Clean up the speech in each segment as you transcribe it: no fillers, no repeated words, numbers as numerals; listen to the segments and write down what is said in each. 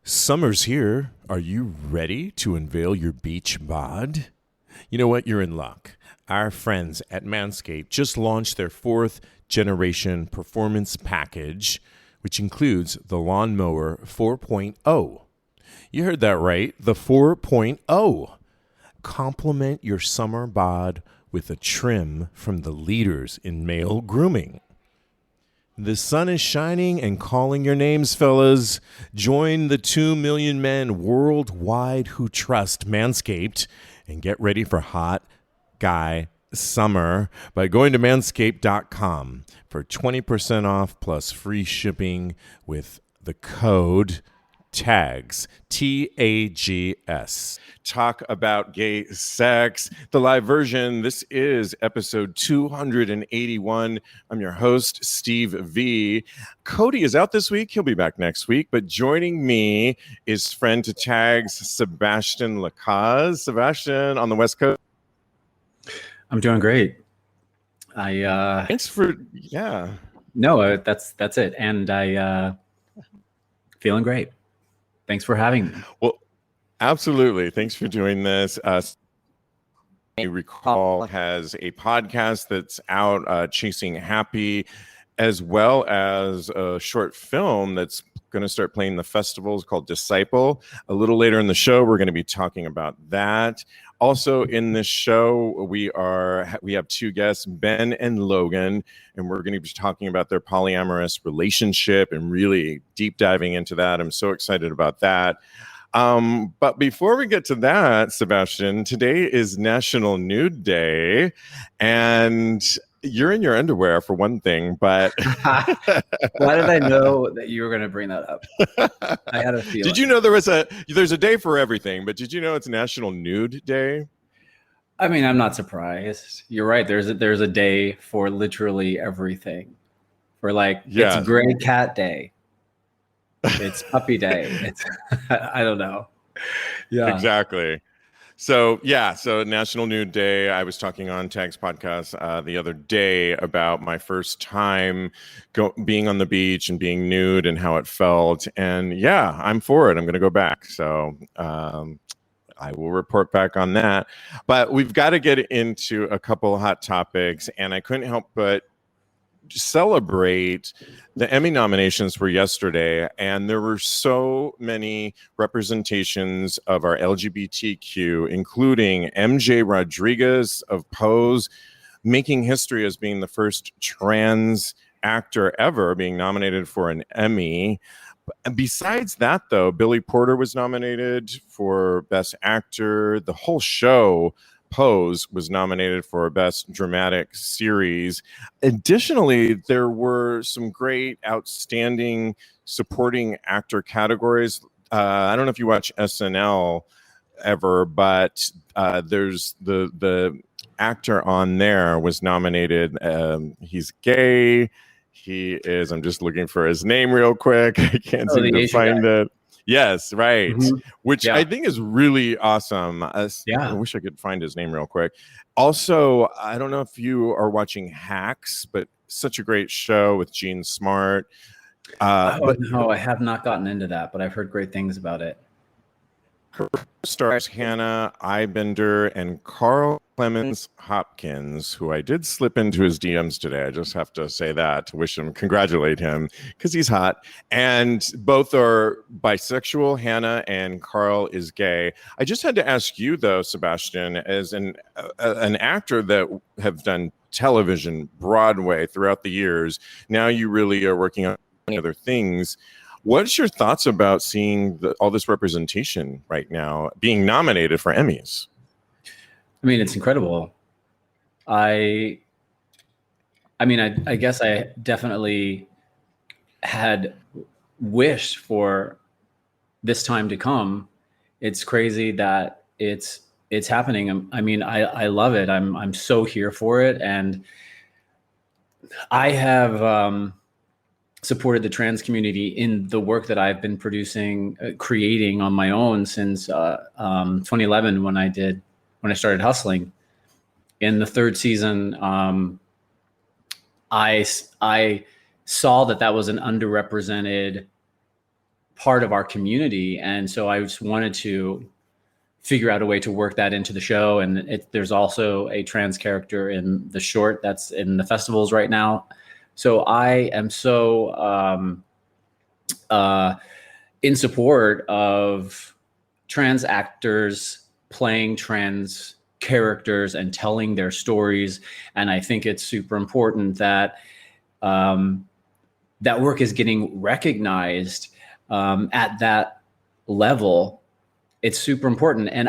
Summer's here. Are you ready to unveil your beach bod? You know what? You're in luck. Our friends at Manscaped just launched their 4th generation performance package, which includes the Lawnmower 4.0. You heard that right, the 4.0. Complement your summer bod with a trim from the leaders in male grooming. The sun is shining and calling your names, fellas. Join the 2 million men worldwide who trust Manscaped and get ready for hot guy summer by going to manscaped.com for 20% off plus free shipping with the code TAGS, TAGS. Talk about gay sex, the live version. This is episode 281. I'm your host, Steve V. Cody is out this week. He'll be back next week. But joining me is friend to TAGS, Sebastian Lacaze. Sebastian on the West Coast. I'm doing great. Thanks for, yeah. No, that's it. And I feeling great. Thanks for having me. Well, absolutely. Thanks for doing this. You recall has a podcast that's out, Chasing Happy, as well as a short film that's going to start playing the festivals called Disciple. A little later in the show, we're going to be talking about that. Also in this show, we have 2 guests, Ben and Logan, and we're going to be talking about their polyamorous relationship and really deep diving into that. I'm so excited about that. But before we get to that, Sebastian, today is National Nude Day, and you're in your underwear for one thing, but why did I know that you were going to bring that up? I had a feeling. Did you know there's a day for everything, but did you know it's National Nude Day? I mean, I'm not surprised. You're right. There's a day for literally everything. For It's Gray Cat Day. It's Puppy Day. It's I don't know. Yeah, exactly. So National Nude Day. I was talking on TAGSPodcast the other day about my first time being on the beach and being nude and how it felt. And yeah, I'm for it. I'm going to go back. So I will report back on that. But we've got to get into a couple of hot topics. And I couldn't help but celebrate the Emmy nominations were yesterday, and there were so many representations of our LGBTQ, including MJ Rodriguez of Pose, making history as being the first trans actor ever being nominated for an Emmy. Besides that, though, Billy Porter was nominated for Best Actor. The whole show, Pose, was nominated for Best Dramatic Series. Additionally, there were some great, outstanding supporting actor categories. I don't know if you watch SNL ever, but there's the actor on there was nominated. He's gay. He is, I'm just looking for his name real quick. I can't seem to find it. Yes, right. Mm-hmm. Which I think is really awesome. I wish I could find his name real quick. Also, I don't know if you are watching Hacks, but such a great show with Gene Smart. No, I have not gotten into that, but I've heard great things about it. Stars Hannah Eibender and Carl Clemens Hopkins, who I did slip into his DMs today. I just have to say that to congratulate him because he's hot. And both are bisexual. Hannah and Carl is gay. I just had to ask you, though, Sebastian, as an actor that have done television, Broadway throughout the years, now you really are working on other things. What's your thoughts about seeing all this representation right now being nominated for Emmys? I mean, it's incredible. I guess I definitely had wished for this time to come. It's crazy that it's happening. I mean, I love it. I'm so here for it, and I have supported the trans community in the work that I've been creating on my own since 2011 when I started hustling. In the 3rd season, I saw that was an underrepresented part of our community. And so I just wanted to figure out a way to work that into the show. And there's also a trans character in the short that's in the festivals right now. So I am so in support of trans actors playing trans characters and telling their stories. And I think it's super important that that work is getting recognized at that level. It's super important. And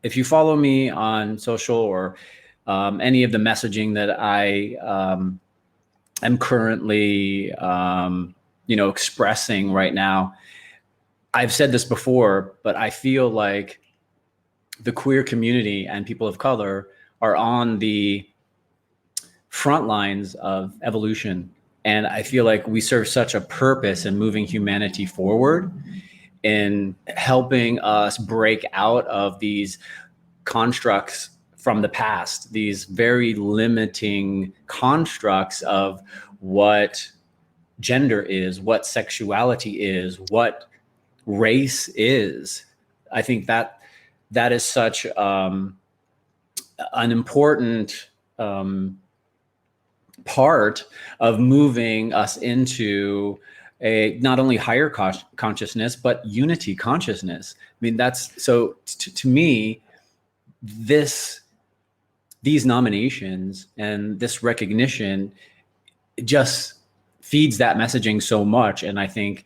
if you follow me on social or any of the messaging that I am currently, expressing right now, I've said this before, but I feel like the queer community and people of color are on the front lines of evolution. And I feel like we serve such a purpose in moving humanity forward, in helping us break out of these constructs from the past, these very limiting constructs of what gender is, what sexuality is, what race is. I think that is such an important part of moving us into a not only higher consciousness, but unity consciousness. I mean, that's so to me, these nominations and this recognition just feeds that messaging so much. And I think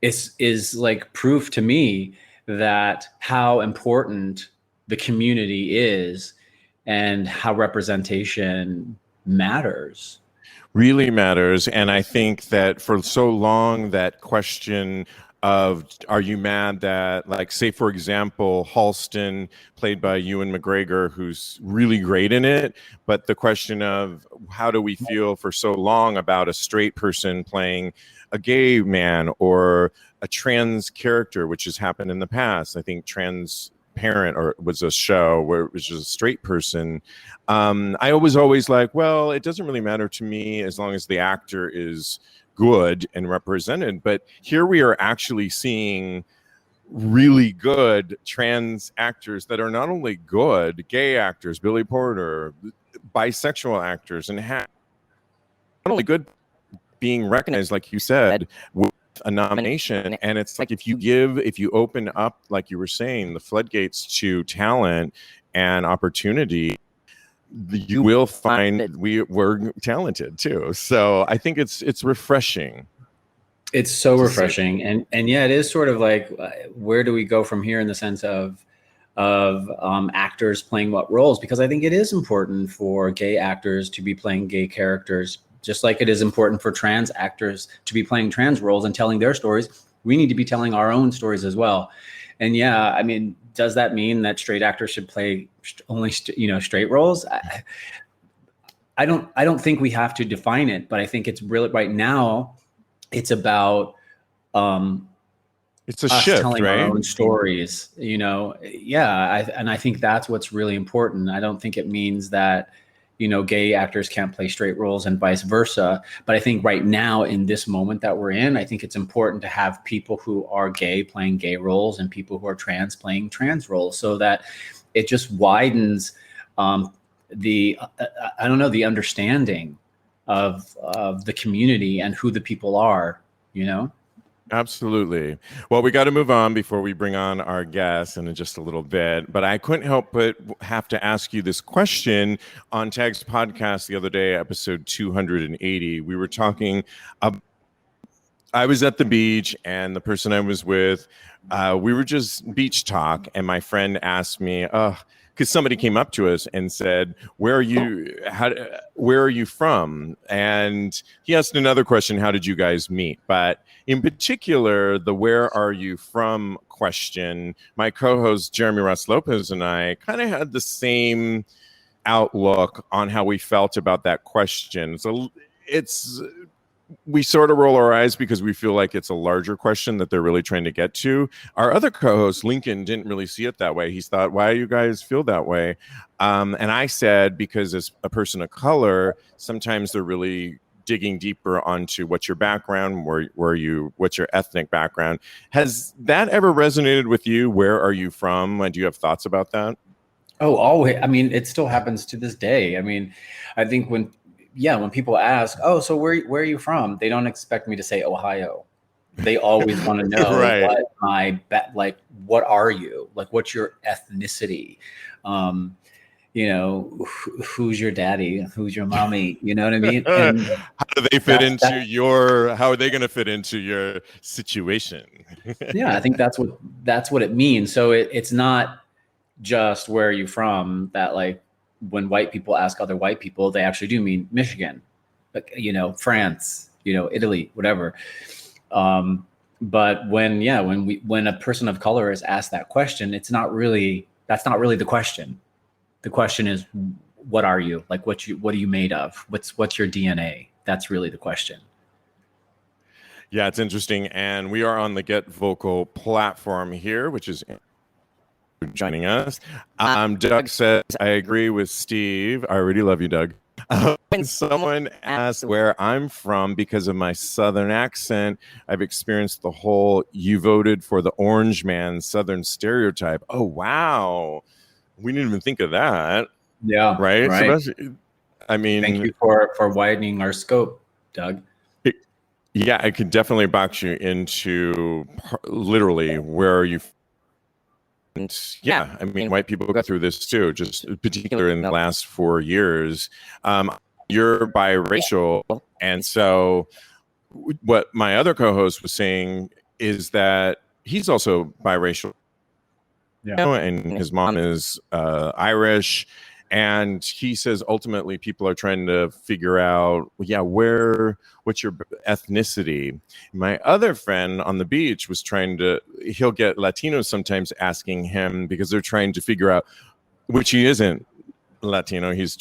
is like proof to me that how important the community is and how representation matters. Really matters. And I think that for so long, that question of, are you mad that, like, say, for example, Halston, played by Ewan McGregor, who's really great in it, but the question of how do we feel for so long about a straight person playing a gay man or a trans character, which has happened in the past. I think Transparent or was a show where it was just a straight person. I was always like, well, it doesn't really matter to me as long as the actor is good and represented. But here we are actually seeing really good trans actors that are not only good, gay actors, Billy Porter, bisexual actors, and not only good, being recognized, like you said, with a nomination. And it's like, if you open up, like you were saying, the floodgates to talent and opportunity, you will find that we're talented too. So I think it's refreshing. It's so refreshing. And yeah, it is sort of like, where do we go from here in the sense of actors playing what roles? Because I think it is important for gay actors to be playing gay characters, just like it is important for trans actors to be playing trans roles and telling their stories. We need to be telling our own stories as well. And yeah, I mean, does that mean that straight actors should play only straight roles? I don't think we have to define it, but I think it's really, right now, it's about it's a us shift, telling right? our own stories. And I think that's what's really important. I don't think it means that gay actors can't play straight roles and vice versa. But I think right now, in this moment that we're in, I think it's important to have people who are gay playing gay roles and people who are trans playing trans roles, so that it just widens the understanding of the community and who the people are, Absolutely. Well, we got to move on before we bring on our guests in just a little bit. But I couldn't help but have to ask you this question on TAGSPodcast the other day, episode 280. We were talking I was at the beach, and the person I was with, we were just beach talk, and my friend asked me, because somebody came up to us and said, where are you from? And he asked another question, how did you guys meet? But in particular, the where are you from question, my co-host Jeremy Ross Lopez and I kind of had the same outlook on how we felt about that question. So we sort of roll our eyes because we feel like it's a larger question that they're really trying to get to. Our other co-host, Lincoln, didn't really see it that way. He thought, why do you guys feel that way? And I said, because as a person of color, sometimes they're really digging deeper onto what's your background, what's your ethnic background. Has that ever resonated with you? Where are you from? Do you have thoughts about that? Oh, always. I mean, it still happens to this day. I mean, I think when people ask, oh, so where are you from? They don't expect me to say Ohio. They always want to know Right. what are you? Like, what's your ethnicity? Who's your daddy? Who's your mommy? You know what I mean? And how do they fit how are they going to fit into your situation? Yeah, I think that's what it means. So it's not just where are you from, that like when white people ask other white people, they actually do mean Michigan, but France, Italy, whatever. But when a person of color is asked that question, that's not really the question. The question is, what are you? Like, what are you made of? What's your DNA? That's really the question. Yeah, it's interesting. And we are on the Get Vocal platform here, which is joining us. Doug says, I agree with Steve. I already love you, Doug. When someone asks where I'm from because of my Southern accent, I've experienced the whole "you voted for the orange man" Southern stereotype. Oh, wow. We didn't even think of that. Yeah. Right. Sebastian, I mean, thank you for widening our scope, Doug. Yeah, I could definitely box you into literally where are you. And yeah, I mean, white people go through this too, just particularly in the last 4 years. You're biracial. And so what my other co-host was saying is that he's also biracial. Yeah. And his mom is Irish. And he says ultimately people are trying to figure out, what's your ethnicity? My other friend on the beach was he'll get Latinos sometimes asking him because they're trying to figure out, which he isn't Latino, he's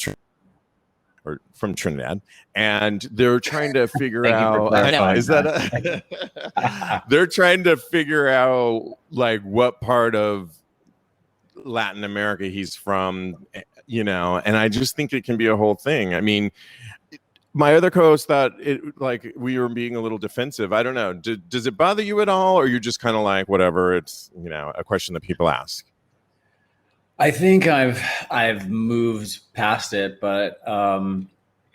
or from Trinidad, and they're trying to figure out, they're trying to figure out like what part of Latin America he's from, and I just think it can be a whole thing. I mean, my other co-host thought we were being a little defensive. I don't know. Does it bother you at all, or you're just kind of like, whatever, it's, a question that people ask? I think I've moved past it, but I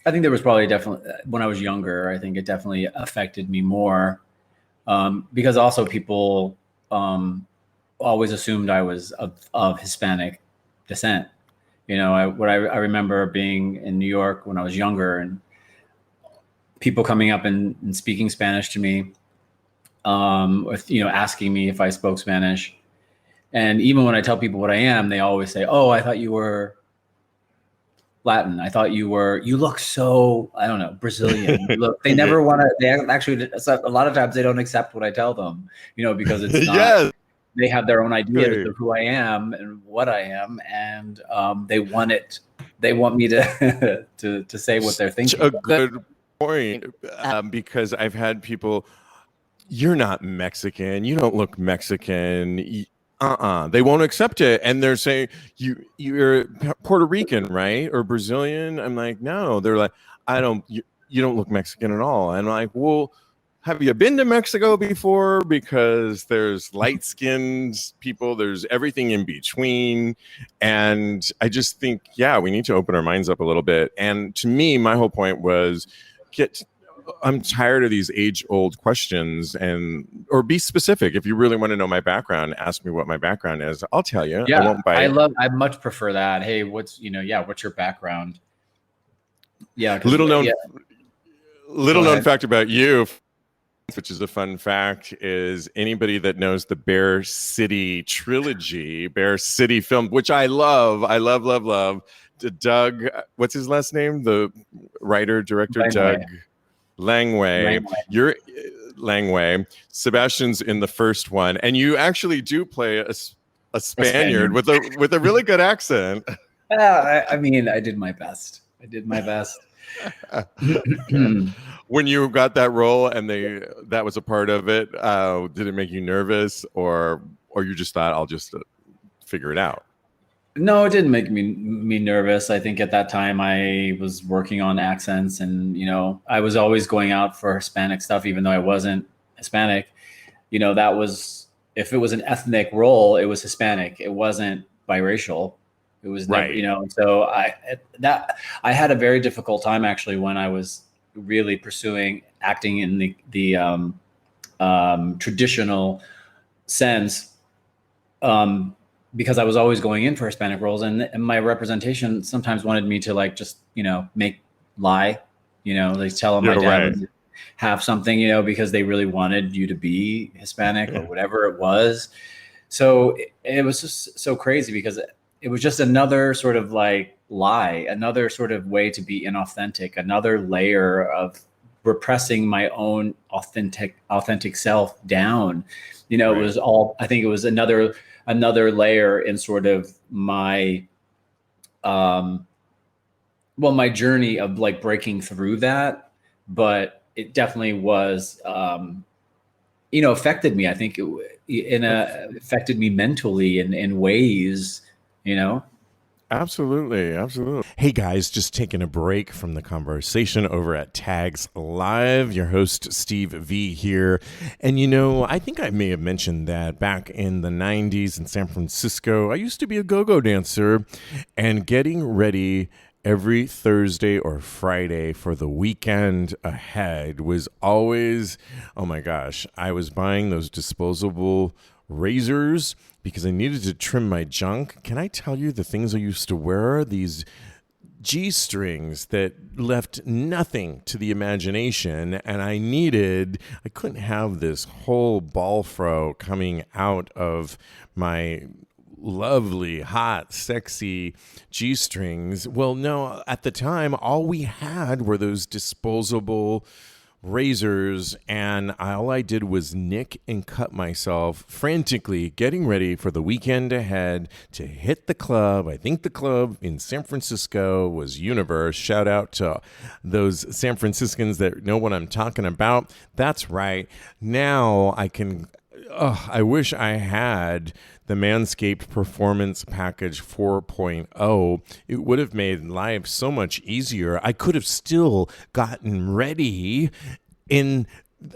think there was probably definitely, when I was younger, I think it definitely affected me more because also people always assumed I was of Hispanic descent. I remember being in New York when I was younger and people coming up and speaking Spanish to me, asking me if I spoke Spanish. And even when I tell people what I am, they always say, "Oh, I thought you were Latin. I thought you look so, I don't know, Brazilian." They never want to, they actually, a lot of times they don't accept what I tell them, because it's not, yes. They have their own ideas of who I am and what I am. And they want me to, to say what they're thinking. A good point, because I've had people, you're not Mexican. You don't look Mexican. They won't accept it, and they're saying you're Puerto Rican, right, or Brazilian. I'm like, no. They're like, you don't look Mexican at all. And I'm like, well, have you been to Mexico before? Because there's light-skinned people, there's everything in between, and I just think, we need to open our minds up a little bit. And to me, my whole point was I'm tired of these age-old questions, or be specific. If you really want to know my background, ask me what my background is. I'll tell you. Yeah, I won't bite. I much prefer that. Hey, what's your background? Yeah. Little known fact about you, which is a fun fact, is anybody that knows the Bear City trilogy, Bear City film, which I love. I love. Doug, what's his last name? The writer, director, Doug Langway. You're Langway. Sebastian's in the first one, and you actually do play a Spaniard with a really good accent. I mean, I did my best. When you got that role and that was a part of it, did it make you nervous, or you just thought, I'll just figure it out? No, it didn't make me nervous. I think at that time I was working on accents, and I was always going out for Hispanic stuff, even though I wasn't Hispanic. That was, if it was an ethnic role, it was Hispanic. It wasn't biracial. It was never, Right. So I had a very difficult time actually when I was really pursuing acting in the traditional sense. Because I was always going in for Hispanic roles, and my representation sometimes wanted me to like just lie, like tell them my You're dad right. would have something, because they really wanted you to be Hispanic or Yeah. whatever it was. So it was just so crazy because it was just another sort of like lie, another sort of way to be inauthentic, another layer of repressing my own authentic self down. It Right. was all, I think it was another layer in sort of my my journey of like breaking through that. But it definitely was affected me. I think affected me mentally in ways, you know. Absolutely, absolutely. Hey guys, just taking a break from the conversation over at Tags Live. Your host, Steve V here. And I think I may have mentioned that back in the 90s in San Francisco, I used to be a go-go dancer, and getting ready every Thursday or Friday for the weekend ahead was always, oh my gosh, I was buying those disposable razors because I needed to trim my junk. Can I tell you the things I used to wear? These G-strings that left nothing to the imagination, and I couldn't have this whole ball fro coming out of my lovely, hot, sexy G-strings. Well, no, at the time, all we had were those disposable razors, and all I did was nick and cut myself frantically getting ready for the weekend ahead to hit the club. I think the club in San Francisco was Universe. Shout out to those San Franciscans that know what I'm talking about. That's right. Now I wish I had the Manscaped Performance Package 4.0. It would have made life so much easier. I could have still gotten ready in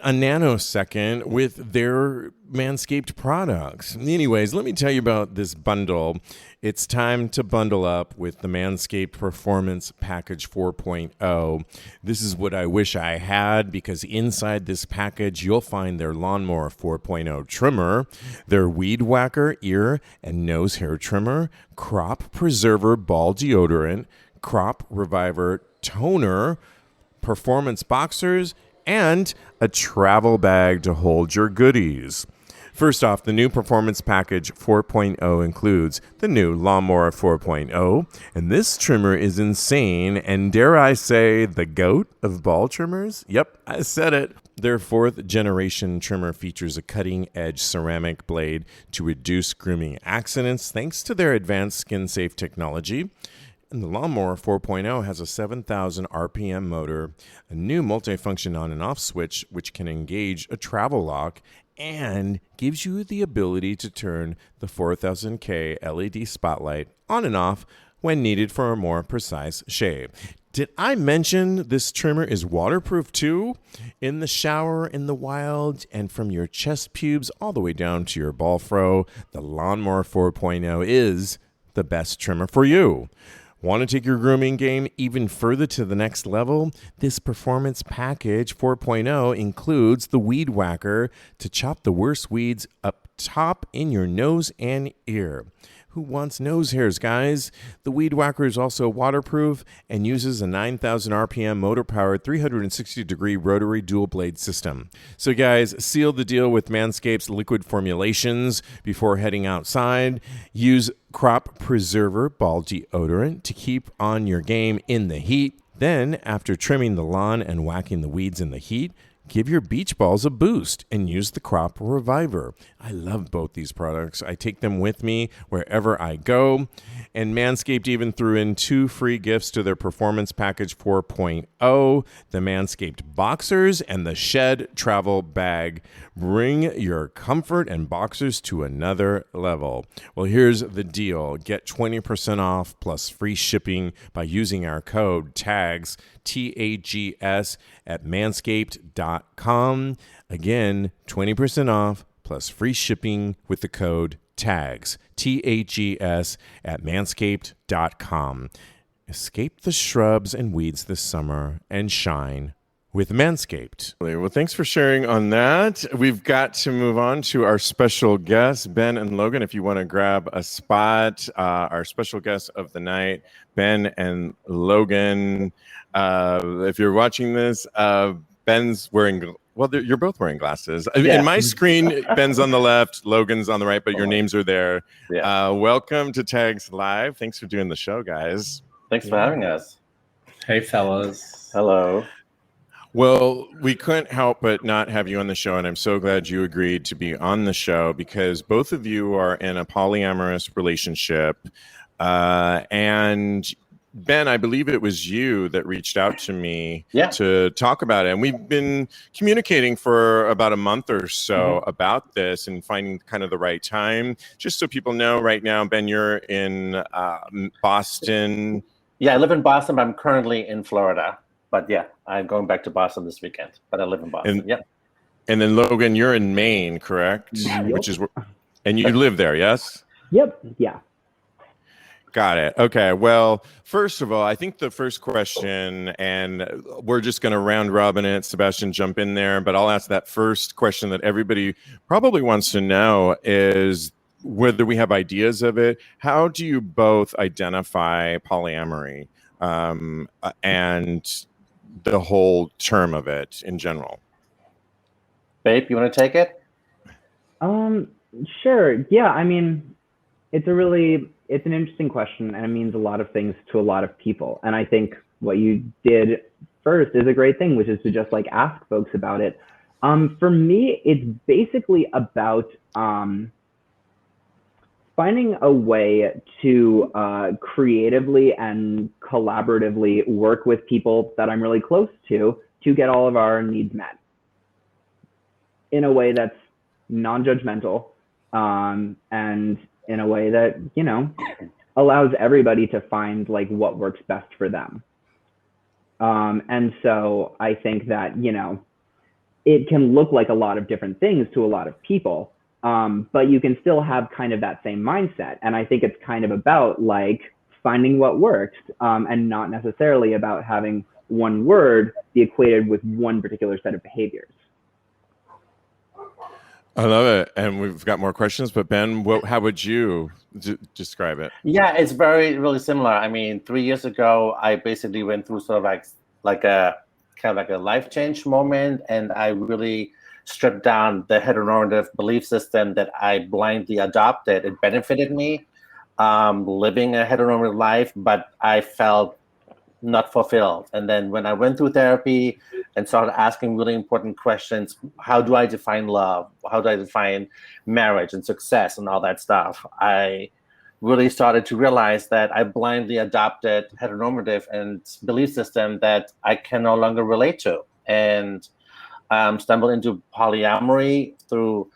a nanosecond with their Manscaped products. Anyways, let me tell you about this bundle. It's time to bundle up with the Manscaped Performance Package 4.0. This is what I wish I had, because inside this package, you'll find their Lawnmower 4.0 trimmer, their Weed Whacker ear and nose hair trimmer, Crop Preserver ball deodorant, Crop Reviver toner, performance boxers, and a travel bag to hold your goodies. First off, the new Performance Package 4.0 includes the new Lawnmower 4.0, and this trimmer is insane, and dare I say, the GOAT of ball trimmers? Yep, I said it. Their fourth generation trimmer features a cutting-edge ceramic blade to reduce grooming accidents thanks to their advanced skin-safe technology. And the Lawnmower 4.0 has a 7,000 RPM motor, a new multifunction on and off switch which can engage a travel lock, and gives you the ability to turn the 4000K LED spotlight on and off when needed for a more precise shave. Did I mention this trimmer is waterproof too? In the shower, in the wild, and from your chest pubes all the way down to your ball fro, the Lawnmower 4.0 is the best trimmer for you. Want to take your grooming game even further to the next level? This Performance Package 4.0 includes the Weed Whacker to chop the worst weeds up top in your nose and ear. Who wants nose hairs, guys? The Weed Whacker is also waterproof and uses a 9,000 RPM motor-powered 360-degree rotary dual-blade system. So, guys, seal the deal with Manscaped's liquid formulations before heading outside. Use Crop Preserver ball deodorant to keep on your game in the heat. Then, after trimming the lawn and whacking the weeds in the heat, give your beach balls a boost and use the Crop Reviver. I love both these products. I take them with me wherever I go. And Manscaped even threw in 2 free gifts to their Performance Package 4.0, the Manscaped Boxers and the Shed Travel Bag. Bring your comfort and boxers to another level. Well, here's the deal. Get 20% off plus free shipping by using our code TAGS, TAGS, at manscaped.com. Again, 20% off plus free shipping with the code TAGS, TAGS, at manscaped.com. Escape the shrubs and weeds this summer and shine with Manscaped. Well, thanks for sharing on that. We've got to move on to our special guests, Ben and Logan. If you want to grab a spot, our special guests of the night, Ben and Logan. If you're watching this, Ben's wearing... Well, you're both wearing glasses. Yeah. In my screen, Ben's on the left, Logan's on the right, but your names are there. Yeah. Welcome to Tags Live. Thanks for doing the show, guys. Thanks for having us. Hey, fellas. Hello. Well, we couldn't help but not have you on the show, and I'm so glad you agreed to be on the show because both of you are in a polyamorous relationship. And Ben, I believe it was you that reached out to me to talk about it. And we've been communicating for about a month or so about this and finding kind of the right time. Just so people know, right now, Ben, you're in Boston. Yeah, I live in Boston, but I'm currently in Florida. But yeah, I'm going back to Boston this weekend. But I live in Boston. And then Logan, you're in Maine, correct? Yep. Which is, and you live there, yes? Yep. Yeah. Got it. Okay. Well, first of all, I think the first question, and we're just going to round robin it, Sebastian, jump in there, but I'll ask that first question that everybody probably wants to know is whether we have ideas of it. How do you both identify polyamory and the whole term of it in general? Babe, you want to take it? Sure. Yeah. I mean, it's an interesting question, and it means a lot of things to a lot of people. And I think what you did first is a great thing, which is to just like ask folks about it. For me, it's basically about finding a way to creatively and collaboratively work with people that I'm really close to get all of our needs met in a way that's non-judgmental and in a way that, you know, allows everybody to find like what works best for them. And so I think that, you know, it can look like a lot of different things to a lot of people, but you can still have kind of that same mindset. And I think it's kind of about like finding what works and not necessarily about having one word be equated with one particular set of behaviors. I love it. And we've got more questions, but Ben, how would you describe it? Yeah, it's really similar. I mean, 3 years ago, I basically went through sort of like a life change moment, and I really stripped down the heteronormative belief system that I blindly adopted. It benefited me living a heteronormative life, but I felt not fulfilled. And then when I went through therapy and started asking really important questions, how do I define love? How do I define marriage and success and all that stuff? I really started to realize that I blindly adopted heteronormative and belief system that I can no longer relate to. And stumbled into polyamory through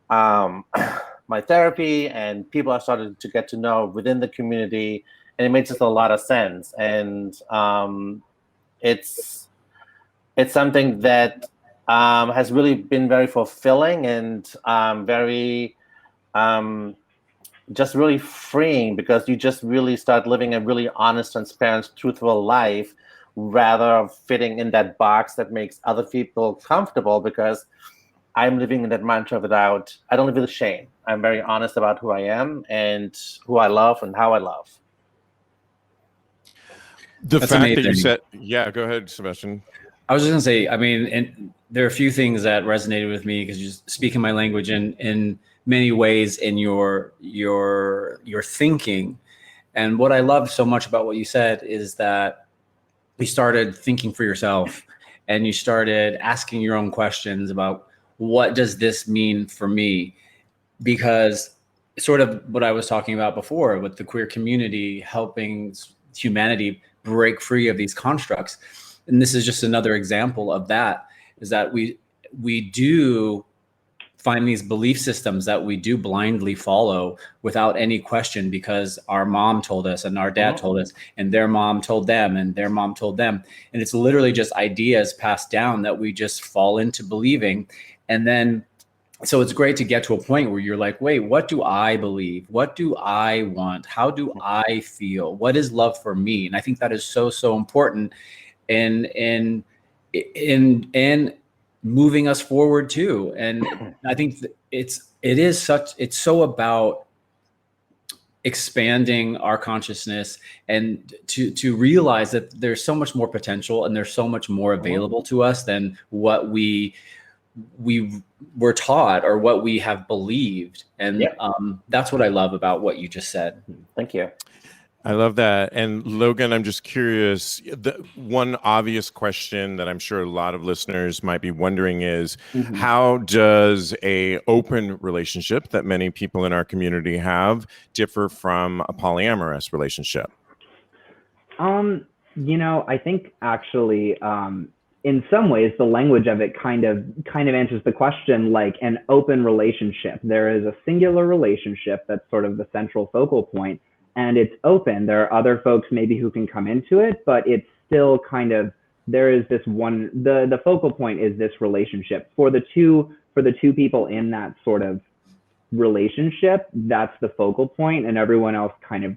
my therapy, and people I started to get to know within the community, and it made just a lot of sense. And it's something that has really been very fulfilling and very just really freeing, because you just really start living a really honest, transparent, truthful life rather fitting in that box that makes other people comfortable, because I'm living in that mantra I don't live with shame. I'm very honest about who I am and who I love and how I love. That's fact amazing. That you said, yeah, go ahead, Sebastian. I was just gonna say, I mean, and there are a few things that resonated with me because you're speaking my language in many ways in your thinking. And what I love so much about what you said is that you started thinking for yourself and you started asking your own questions about what does this mean for me? Because sort of what I was talking about before with the queer community helping humanity break free of these constructs. And this is just another example of that, is that we do find these belief systems that we do blindly follow without any question, because our mom told us and our dad told us and their mom told them and their mom told them. And it's literally just ideas passed down that we just fall into believing. And then, so it's great to get to a point where you're like, wait, what do I believe? What do I want? How do I feel? What is love for me? And I think that is so, so important in moving us forward too. And I think it's so about expanding our consciousness and to realize that there's so much more potential and there's so much more available to us than what we were taught or what we have believed. And that's what I love about what you just said. Thank you. I love that. And Logan, I'm just curious, the one obvious question that I'm sure a lot of listeners might be wondering is, how does a open relationship that many people in our community have differ from a polyamorous relationship? I think actually, in some ways, the language of it kind of answers the question. Like an open relationship, there is a singular relationship that's sort of the central focal point, and it's open. There are other folks maybe who can come into it, but it's still kind of, there is this one, the focal point is this relationship. For the two people in that sort of relationship, that's the focal point, and everyone else kind of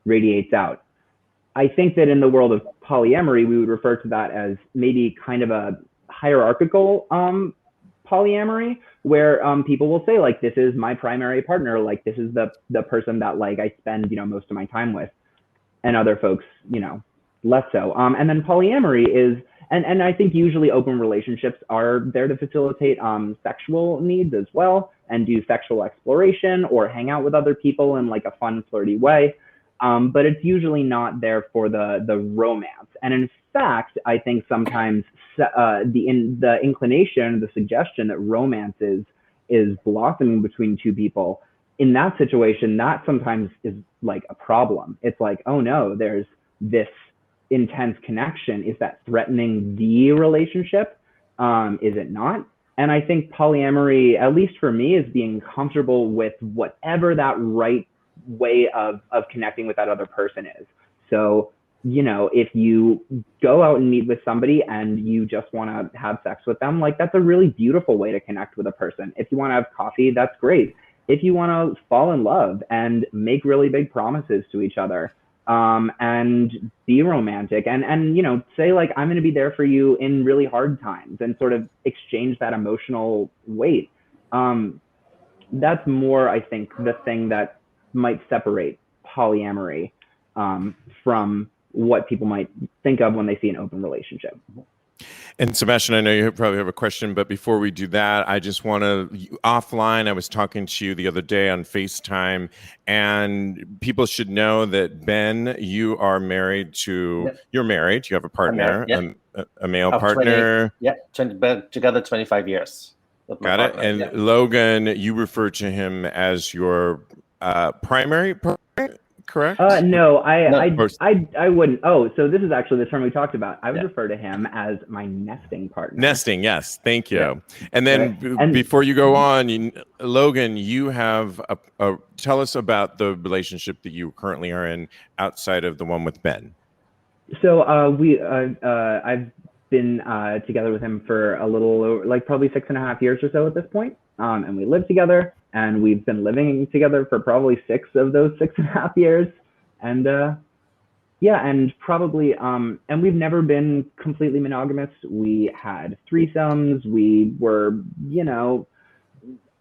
radiates out. I think that in the world of polyamory, we would refer to that as maybe kind of a hierarchical polyamory, where people will say, like, this is my primary partner, like this is the person that like I spend most of my time with, and other folks less so. And then polyamory is, and I think usually open relationships are there to facilitate sexual needs as well, and do sexual exploration or hang out with other people in like a fun, flirty way. But it's usually not there for the romance. And in fact, I think sometimes the inclination, the suggestion that romance is blossoming between two people, in that situation, that sometimes is like a problem. It's like, oh no, there's this intense connection. Is that threatening the relationship? Is it not? And I think polyamory, at least for me, is being comfortable with whatever that right way of connecting with that other person is. So, if you go out and meet with somebody and you just want to have sex with them, like that's a really beautiful way to connect with a person. If you want to have coffee, that's great. If you want to fall in love and make really big promises to each other, and be romantic and say like, I'm going to be there for you in really hard times, and sort of exchange that emotional weight. That's more, I think, the thing that might separate polyamory from what people might think of when they see an open relationship. And Sebastian, I know you probably have a question, but before we do that, I just want to, offline, I was talking to you the other day on FaceTime, and people should know that, Ben, you are married to, you're married, you have a partner, a male partner. 20, been together 25 years. Got it. And Logan, you refer to him as your primary partner, correct? No, I wouldn't. Oh, so this is actually the term we talked about. I would refer to him as my nesting partner. Nesting, yes. Thank you. Yeah. And then before you go on, Logan, you have tell us about the relationship that you currently are in outside of the one with Ben. So I've been together with him for a little over, like probably 6.5 years or so at this point. And we live together, and we've been living together for probably 6 of those 6.5 years. And and probably, and we've never been completely monogamous. We had threesomes. We were,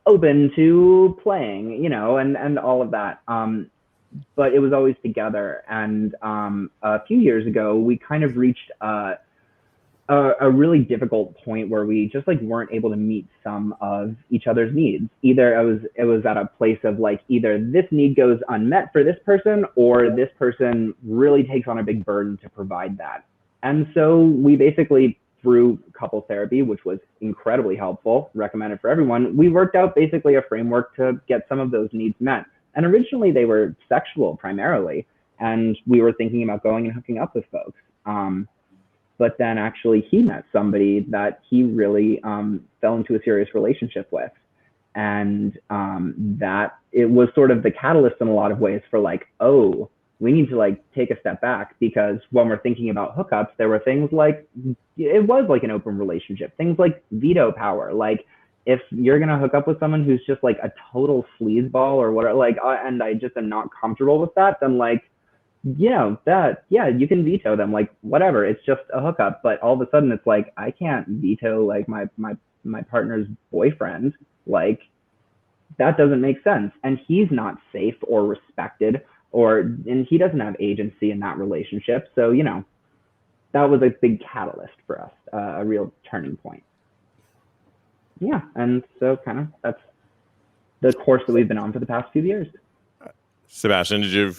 open to playing, and all of that. But it was always together. And a few years ago, we kind of reached a really difficult point where we just like weren't able to meet some of each other's needs. Either it was at a place of like, either this need goes unmet for this person, or this person really takes on a big burden to provide that. And so we basically, through couple therapy, which was incredibly helpful, recommended for everyone, we worked out basically a framework to get some of those needs met. And originally they were sexual primarily, and we were thinking about going and hooking up with folks. But then actually he met somebody that he really fell into a serious relationship with. And that it was sort of the catalyst in a lot of ways for like, oh, we need to like take a step back, because when we're thinking about hookups, there were things like, it was like an open relationship, things like veto power. Like if you're going to hook up with someone who's just like a total sleazeball or whatever, like, and I just am not comfortable with that, then like, you know, that, yeah, you can veto them, like whatever, it's just a hookup. But all of a sudden it's like, I can't veto like my partner's boyfriend. Like that doesn't make sense. And he's not safe or respected, and he doesn't have agency in that relationship. So, you know, that was a big catalyst for us, a real turning point. Yeah, and so kind of that's the course that we've been on for the past few years. Sebastian, did you?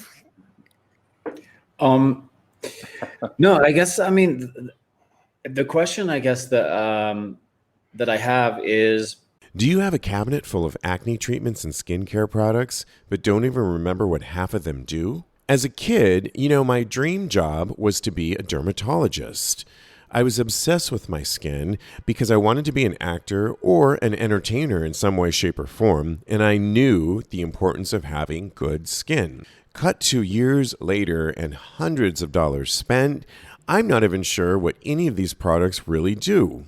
No, I guess, I mean, the question, I guess, that I have is, Do you have a cabinet full of acne treatments and skincare products, but don't even remember what half of them do? As a kid, you know, my dream job was to be a dermatologist. I was obsessed with my skin because I wanted to be an actor or an entertainer in some way, shape, or form, and I knew the importance of having good skin. Cut to years later and hundreds of dollars spent, I'm not even sure what any of these products really do.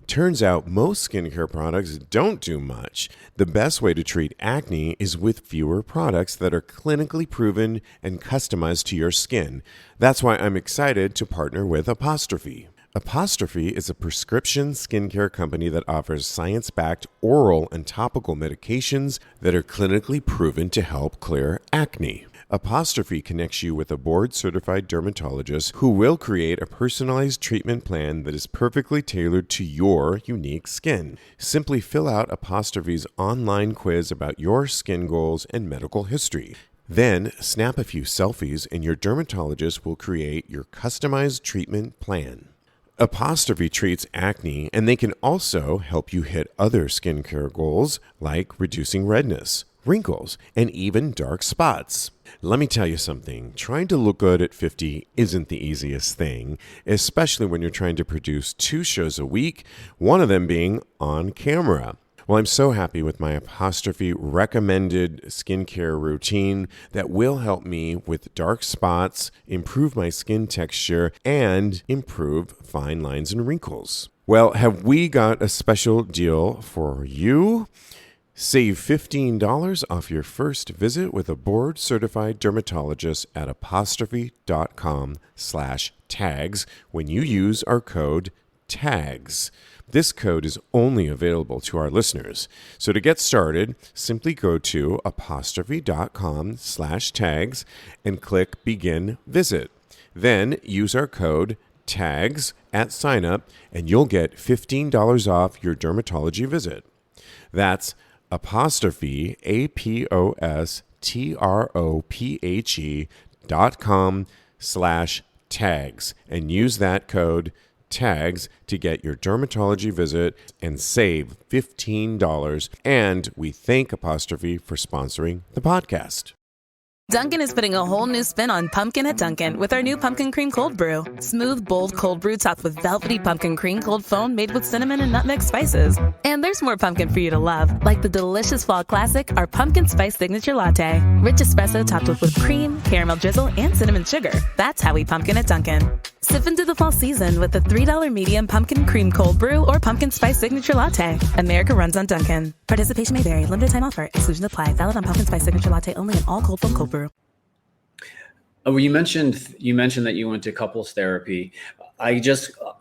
Turns out most skincare products don't do much. The best way to treat acne is with fewer products that are clinically proven and customized to your skin. That's why I'm excited to partner with Apostrophe. Apostrophe is a prescription skincare company that offers science-backed oral and topical medications that are clinically proven to help clear acne. Apostrophe connects you with a board-certified dermatologist who will create a personalized treatment plan that is perfectly tailored to your unique skin. Simply fill out Apostrophe's online quiz about your skin goals and medical history. Then snap a few selfies and your dermatologist will create your customized treatment plan. Apostrophe treats acne, and they can also help you hit other skincare goals like reducing redness, wrinkles, and even dark spots. Let me tell you something, trying to look good at 50 isn't the easiest thing, especially when you're trying to produce 2 shows a week, one of them being on camera. Well, I'm so happy with my Apostrophe recommended skincare routine that will help me with dark spots, improve my skin texture, and improve fine lines and wrinkles. Well, have we got a special deal for you? Save $15 off your first visit with a board-certified dermatologist at apostrophe.com/tags when you use our code TAGS. This code is only available to our listeners. So to get started, simply go to apostrophe.com/tags and click Begin Visit. Then use our code TAGS at sign up and you'll get $15 off your dermatology visit. That's apostrophe, apostrophe.com/tags and use that code TAGS to get your dermatology visit and save $15. And we thank Apostrophe for sponsoring the podcast. Dunkin is putting a whole new spin on pumpkin at Dunkin with our new pumpkin cream cold brew. Smooth, bold cold brew topped with velvety pumpkin cream cold foam made with cinnamon and nutmeg spices. And there's more pumpkin for you to love, like the delicious fall classic, our pumpkin spice signature latte. Rich espresso topped with whipped cream, caramel drizzle, and cinnamon sugar. That's how we pumpkin at Dunkin. Sip into the fall season with the $3 medium pumpkin cream cold brew or pumpkin spice signature latte. America runs on Dunkin. Participation may vary. Limited time offer. Exclusions apply. Valid on pumpkin spice signature latte only in all cold foam cold brew. Oh, you mentioned that you went to couples therapy.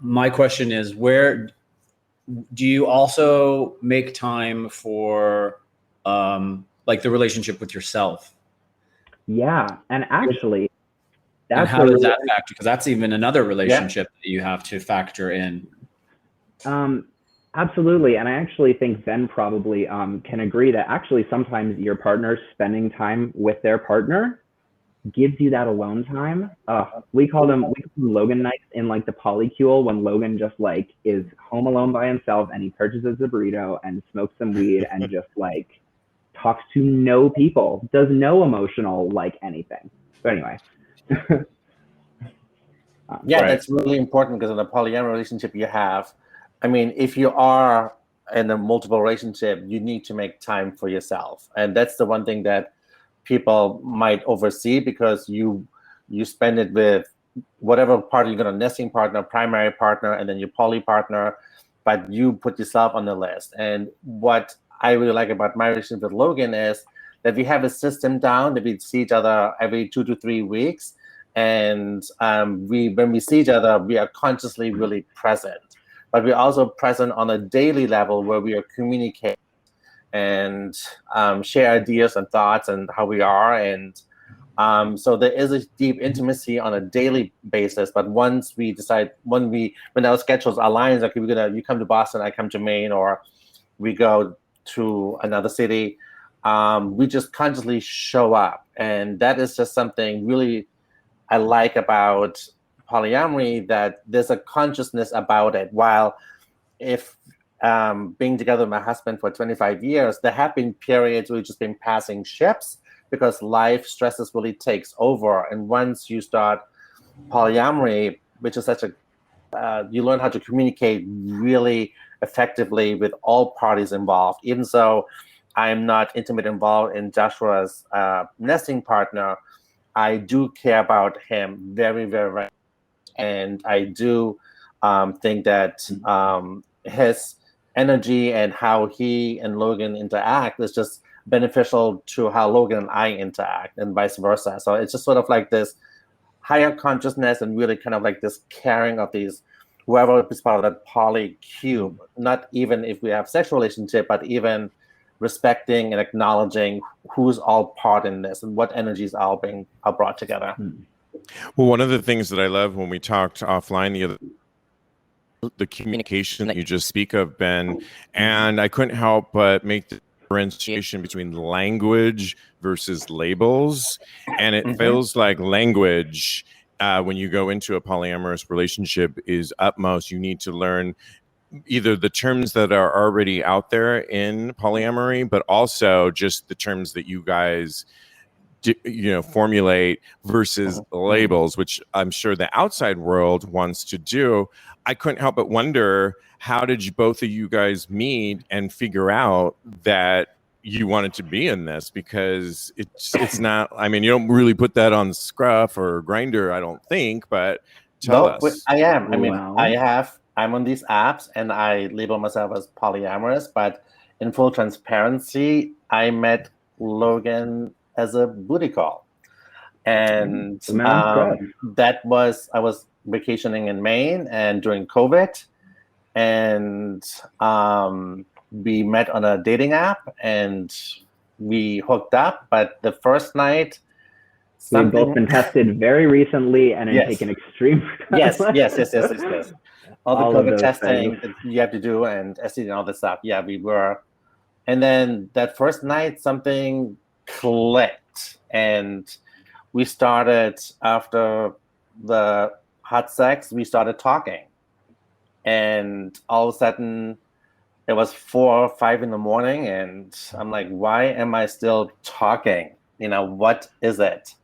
My question is, where do you also make time for like the relationship with yourself? Yeah, and actually, and how does that factor? Because that's even another relationship that you have to factor in. Absolutely, and I actually think Ben probably can agree that actually sometimes your partner spending time with their partner gives you that alone time. We call them Logan nights in like the polycule, when Logan just like is home alone by himself and he purchases a burrito and smokes some weed and just like talks to no people, does no emotional like anything. But anyway. Yeah, Right. that's really important because in a polyamorous relationship you have, I mean, if you are in a multiple relationship, you need to make time for yourself. And that's the one thing that people might oversee because you spend it with whatever partner you're going to, nesting partner, primary partner, and then your poly partner, but you put yourself on the list. And what I really like about my relationship with Logan is that we have a system down, that we see each other every 2 to 3 weeks. And when we see each other, we are consciously really present, but we're also present on a daily level where we are communicating and share ideas and thoughts and how we are. And so there is a deep intimacy on a daily basis. But once we decide, when our schedules align, like you come to Boston, I come to Maine, or we go to another city, we just consciously show up. And that is just something really I like about polyamory, that there's a consciousness about it. While if being together with my husband for 25 years, there have been periods where we've just been passing ships because life stresses really takes over. And once you start polyamory, which is such a, you learn how to communicate really effectively with all parties involved. Even so, I'm not intimately involved in Joshua's nesting partner, I do care about him very, very, very much. And I do think that his energy and how he and Logan interact is just beneficial to how Logan and I interact, and vice versa. So it's just sort of like this higher consciousness and really kind of like this caring of these, whoever is part of that poly cube, not even if we have sexual relationship, but even respecting and acknowledging who's all part in this and what energies are brought together. Well, one of the things that I love when we talked offline the communication that you just speak of, Ben, and I couldn't help but make the differentiation between language versus labels. And it feels like language, when you go into a polyamorous relationship, is utmost. You need to learn either the terms that are already out there in polyamory, but also just the terms that you guys formulate versus labels, which I'm sure the outside world wants to do. I couldn't help but wonder, how did both of you guys meet and figure out that you wanted to be in this? Because it's not, I mean, you don't really put that on Scruff or Grindr, I don't think, but tell us. I am. I mean, Wow. I'm on these apps and I label myself as polyamorous, but in full transparency, I met Logan as a booty call. And I was vacationing in Maine and during COVID, and we met on a dating app and we hooked up. But the first night, we've both been tested very recently and taken extreme yes. All the COVID testing that you have to do and STD and all this stuff. Yeah, we were. And then that first night, something clicked. And we started, after the hot sex, we started talking. And all of a sudden, it was 4 or 5 in the morning. And I'm like, why am I still talking? What is it?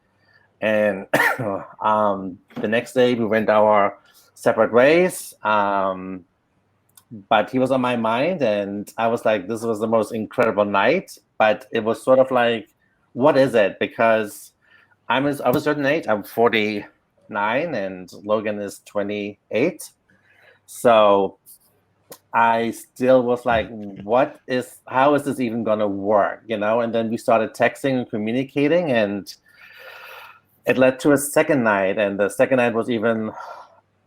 And the next day, we went our separate ways, but he was on my mind, and I was like, this was the most incredible night. But it was sort of like, what is it? Because I'm of a certain age. I'm 49 and Logan is 28. So I still was like, how is this even gonna work? And then we started texting and communicating, and it led to a second night, and the second night was even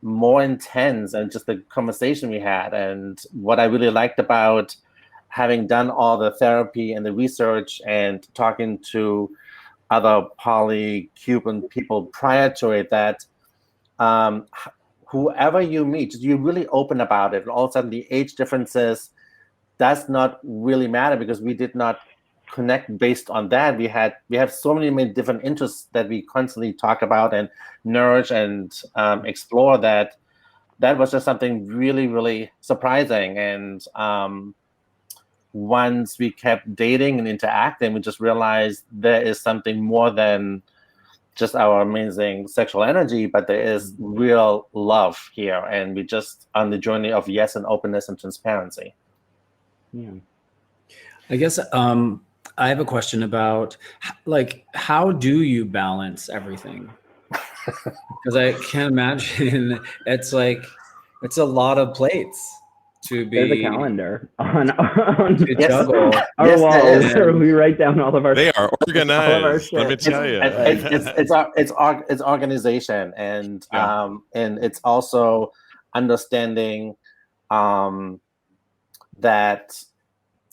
more intense, and just the conversation we had. And what I really liked about having done all the therapy and the research and talking to other poly-Cuban people prior to it, that whoever you meet, you're really open about it. And all of a sudden, the age differences does not really matter, because we did not connect based on that. We have so many different interests that we constantly talk about and nourish and explore, that was just something really, really surprising. And once we kept dating and interacting, we just realized there is something more than just our amazing sexual energy, but there is real love here, and we just on the journey of yes and openness and transparency. Yeah. I guess I have a question about like, how do you balance everything? Because I can't imagine it's a lot of plates to be. There's a calendar on to Yes. juggle. our Yes, wall there is. where we write down all of our. They are organized. Let me shit. tell you. It's organization, and and it's also understanding that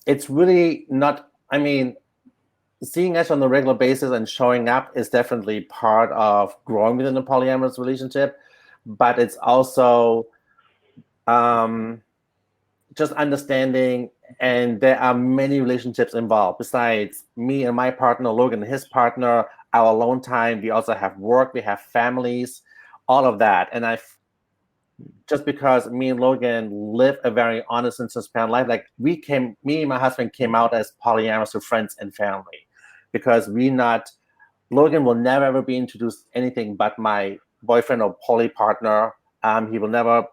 it's really not. I mean, seeing us on a regular basis and showing up is definitely part of growing within a polyamorous relationship, but it's also just understanding, and there are many relationships involved besides me and my partner, Logan and his partner, our alone time. We also have work, we have families, all of that. And just because me and Logan live a very honest and transparent life, like me and my husband came out as polyamorous to friends and family, because Logan will never ever be introduced anything but my boyfriend or poly partner. He will never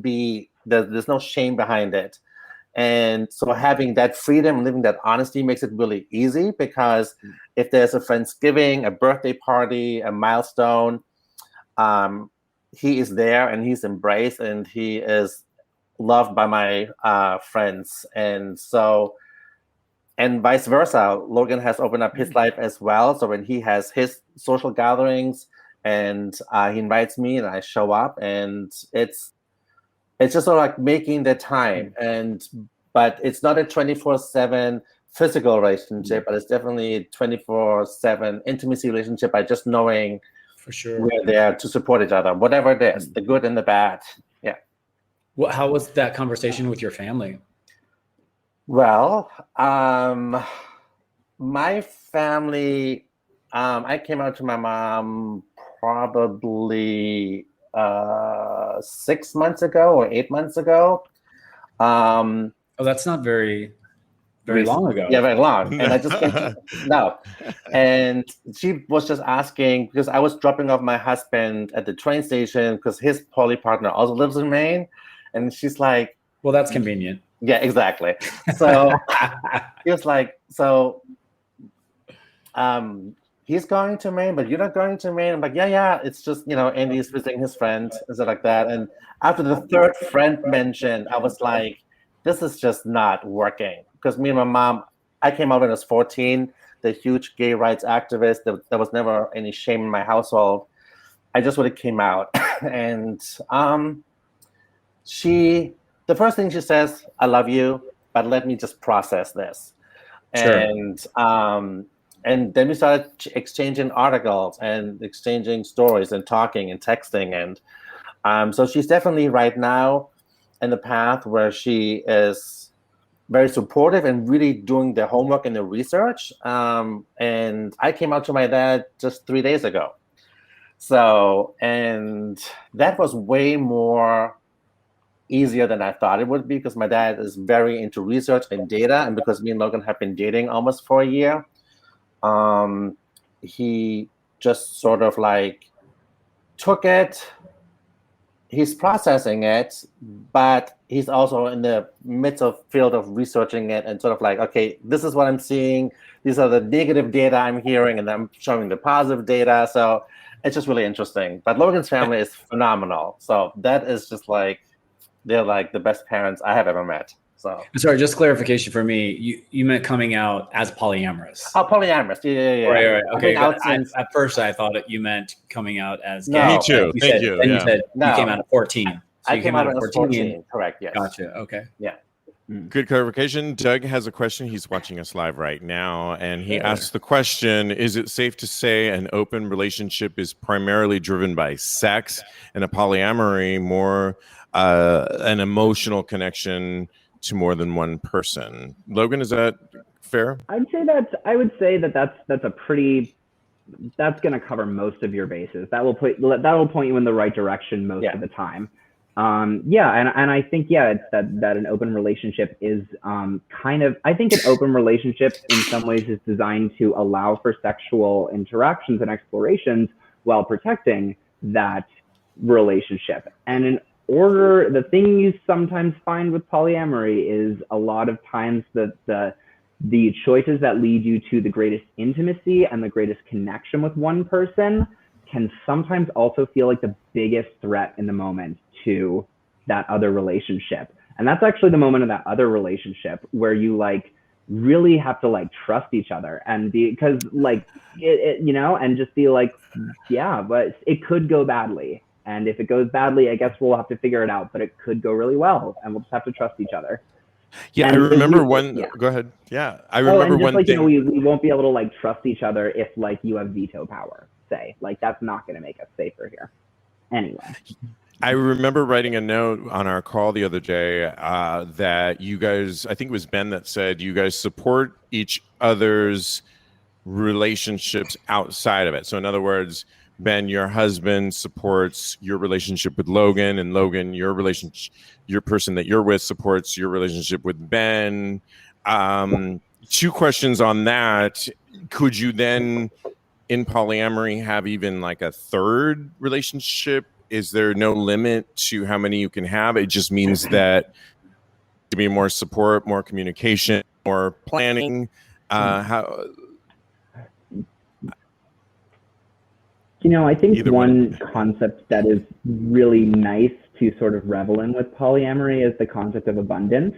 be, there's no shame behind it. And so having that freedom, living that honesty makes it really easy, because if there's a Friendsgiving, a birthday party, a milestone, he is there and he's embraced and he is loved by my friends. And so, and vice versa, Logan has opened up his life as well. So when he has his social gatherings and he invites me and I show up, and it's just sort of like making the time. But it's not a 24/7 physical relationship, but it's definitely a 24/7 intimacy relationship by just knowing For sure. we're there to support each other, whatever it is, the good and the bad. Yeah. How was that conversation with your family? Well, my family, I came out to my mom probably 6 months ago or 8 months ago. Oh, that's not very long ago. Yeah, very long. And I just no. And she was just asking, because I was dropping off my husband at the train station because his poly partner also lives in Maine. And she's like, well, that's convenient. Yeah, exactly. So he was like, so he's going to Maine, but you're not going to Maine. I'm like, yeah, it's just, Andy's visiting his friend and stuff like that. And after the third friend mentioned, I was like, this is just not working. Because me and my mom, I came out when I was 14, the huge gay rights activist. There was never any shame in my household. I just really came out. And the first thing she says, I love you, but let me just process this. Sure. And then we started exchanging articles and exchanging stories and talking and texting. And so she's definitely right now in the path where she is very supportive and really doing the homework and the research. And I came out to my dad just 3 days ago. So, and that was way more easier than I thought it would be, because my dad is very into research and data. And because me and Logan have been dating almost for a year, he just sort of like took it. He's processing it, but he's also in the midst of field of researching it and sort of like, okay, this is what I'm seeing. These are the negative data I'm hearing, and I'm showing the positive data. So it's just really interesting. But Logan's family is phenomenal. So that is just like, they're like the best parents I have ever met. So sorry, just clarification for me. You meant coming out as polyamorous. Oh, polyamorous. Yeah. Right. Okay. At first, I thought you meant coming out as No. gay. Me too. You Thank said, you. Then Yeah. you said No. you came out at 14. So I you came out when I was 14. Correct. Yes. Gotcha. Okay. Yeah. Good clarification. Doug has a question. He's watching us live right now, and he asks the question, is it safe to say an open relationship is primarily driven by sex, and a polyamory more an emotional connection to more than one person? Logan, is that fair? I would say that's a pretty, that's going to cover most of your bases. That will point you in the right direction most of the time. And I think, it's that an open relationship is I think an open relationship in some ways is designed to allow for sexual interactions and explorations while protecting that relationship. And the thing you sometimes find with polyamory is a lot of times that the choices that lead you to the greatest intimacy and the greatest connection with one person can sometimes also feel like the biggest threat in the moment to that other relationship. And that's actually the moment of that other relationship where you like really have to like trust each other and because like and just be like, but it could go badly. And if it goes badly, I guess we'll have to figure it out, but it could go really well and we'll just have to trust each other. Yeah, and I remember go ahead. Yeah, I remember one thing. We won't be able to like trust each other if like you have veto power, say. Like that's not going to make us safer here. Anyway. I remember writing a note on our call the other day that you guys, I think it was Ben that said you guys support each other's relationships outside of it. So in other words, Ben, your husband supports your relationship with Logan, and Logan, your person that you're with supports your relationship with Ben. Two questions on that. Could you then in polyamory have even like a third relationship? Is there no limit to how many you can have? It just means that to be more support, more communication, more planning. I think one concept that is really nice to sort of revel in with polyamory is the concept of abundance.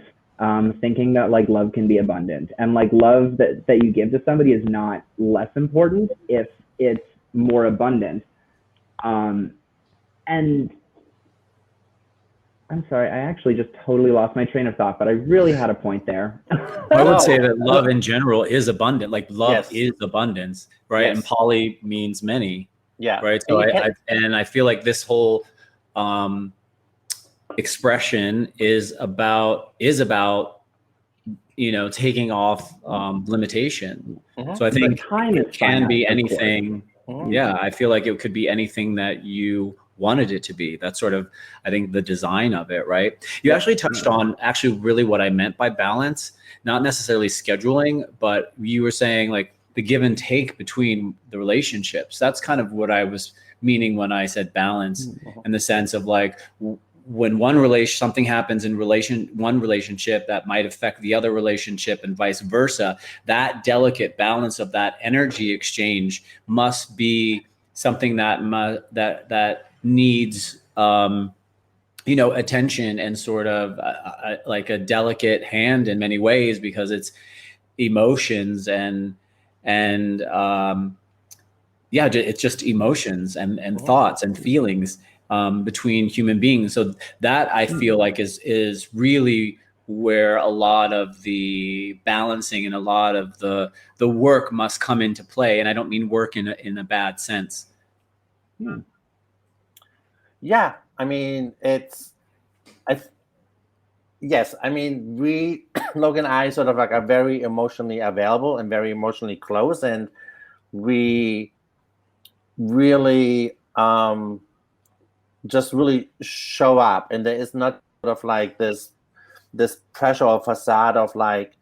Thinking that like love can be abundant, and like love that you give to somebody is not less important if it's more abundant. And I'm sorry, I actually just totally lost my train of thought, but I really had a point there. I would say that love in general is abundant. Like love is abundance, right? Yes. And poly means many. Yeah. Right. So I feel like this whole expression is about taking off limitation. Mm-hmm. So I think it can be anything. Mm-hmm. Yeah, I feel like it could be anything that you wanted it to be. That's sort of, I think, the design of it, right? You actually touched on really what I meant by balance, not necessarily scheduling, but you were saying like the give and take between the relationships. That's kind of what I was meaning when I said balance, in the sense of like when something happens in one relationship that might affect the other relationship and vice versa, that delicate balance of that energy exchange must be something that needs attention and sort of like a delicate hand in many ways, because it's emotions and it's just emotions and thoughts and feelings between human beings. So that I feel like is really where a lot of the balancing and a lot of the work must come into play. And I don't mean work in a bad sense. Yeah, I mean, we, Logan and I sort of like are very emotionally available and very emotionally close, and we really just really show up, and there is not sort of like this pressure or facade of like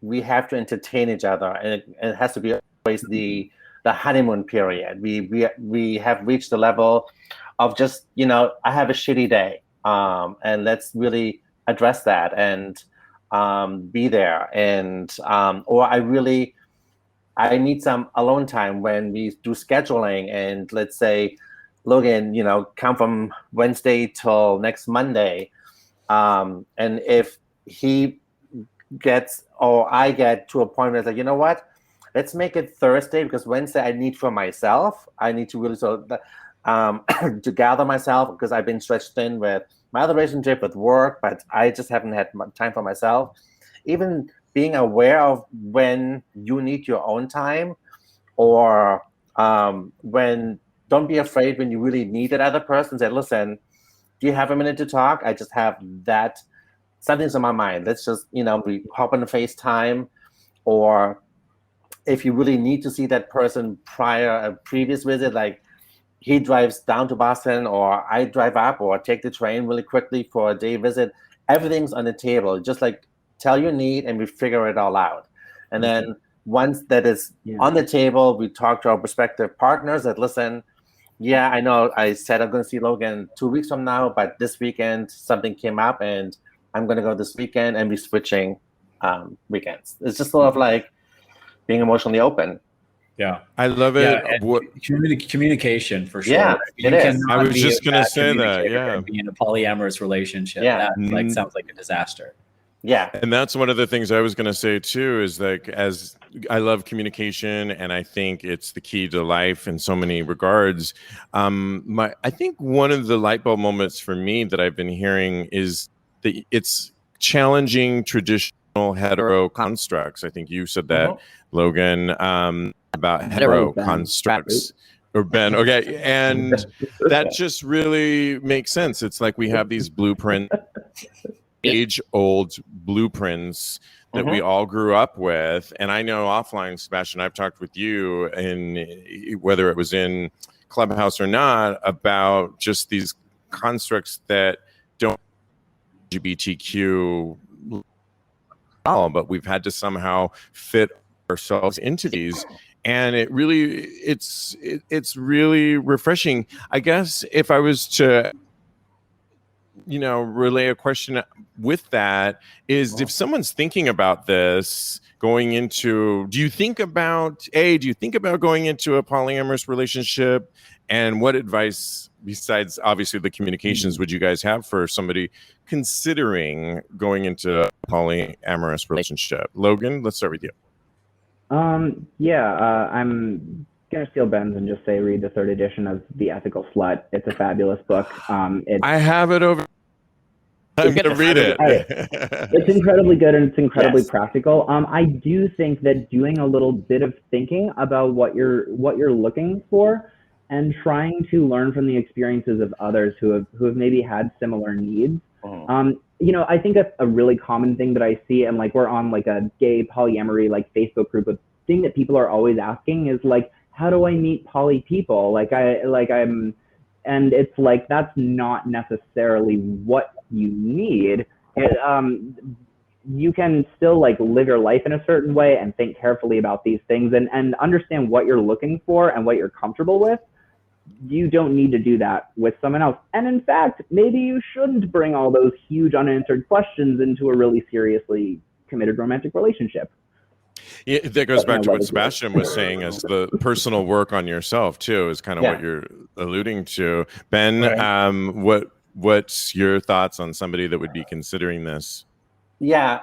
we have to entertain each other, and it has to be always the honeymoon period. We have reached the level of just, I have a shitty day, and let's really address that and be there. And or I need some alone time when we do scheduling, and let's say, Logan, come from Wednesday till next Monday. And if he gets or I get to a point where it's like, you know what, let's make it Thursday, because Wednesday I need for myself. I need to really to gather myself, because I've been stretched thin with my other relationship, with work, but I just haven't had time for myself. Even being aware of when you need your own time, or don't be afraid when you really need that other person. Say, listen, do you have a minute to talk? I just have something's on my mind. Let's just, we hop on a FaceTime. Or if you really need to see that person prior a previous visit, like he drives down to Boston, or I drive up, or take the train really quickly for a day visit. Everything's on the table. Just like tell your need, and we figure it all out. And then once that is on the table, we talk to our prospective partners that listen. Yeah, I know I said I'm going to see Logan 2 weeks from now, but this weekend something came up, and I'm going to go this weekend, and we're switching weekends. It's just sort of like being emotionally open. Yeah, I love it. Communication for sure. Yeah, it is. I was just going to say that. Yeah, be in a polyamorous relationship. Yeah, that sounds like a disaster. Yeah, and that's one of the things I was going to say too. Is like, as I love communication, and I think it's the key to life in so many regards. I think one of the light bulb moments for me that I've been hearing is that it's challenging traditional hetero constructs. I think you said that, Logan, about hetero constructs. Or Ben, okay, and that just really makes sense. It's like we have these blueprints, age-old blueprints that we all grew up with. And I know offline, Sebastian, I've talked with you, and whether it was in Clubhouse or not, about just these constructs that don't LGBTQ, but we've had to somehow fit ourselves into these. And it really, it's really refreshing. I guess if I was to, relay a question with that, is if someone's thinking about this going into, do you think about going into a polyamorous relationship, and what advice, besides obviously the communications, would you guys have for somebody considering going into a polyamorous relationship? Logan, let's start with you. I'm gonna steal Ben's and just say read the 3rd edition of The Ethical Slut. It's a fabulous book. I have it over. I'm gonna read it. It's incredibly good, and it's incredibly practical. I do think that doing a little bit of thinking about what you're looking for, and trying to learn from the experiences of others who have maybe had similar needs. I think a really common thing that I see, and like we're on like a gay polyamory like Facebook group, a thing that people are always asking is like, how do I meet poly people? And it's like, that's not necessarily what you need. You can still like live your life in a certain way and think carefully about these things and understand what you're looking for and what you're comfortable with. You don't need to do that with someone else. And in fact, maybe you shouldn't bring all those huge unanswered questions into a really seriously committed romantic relationship. Yeah, that goes back to what Sebastian was saying, as the personal work on yourself too, is kind of what you're alluding to. Ben, what's your thoughts on somebody that would be considering this? Yeah,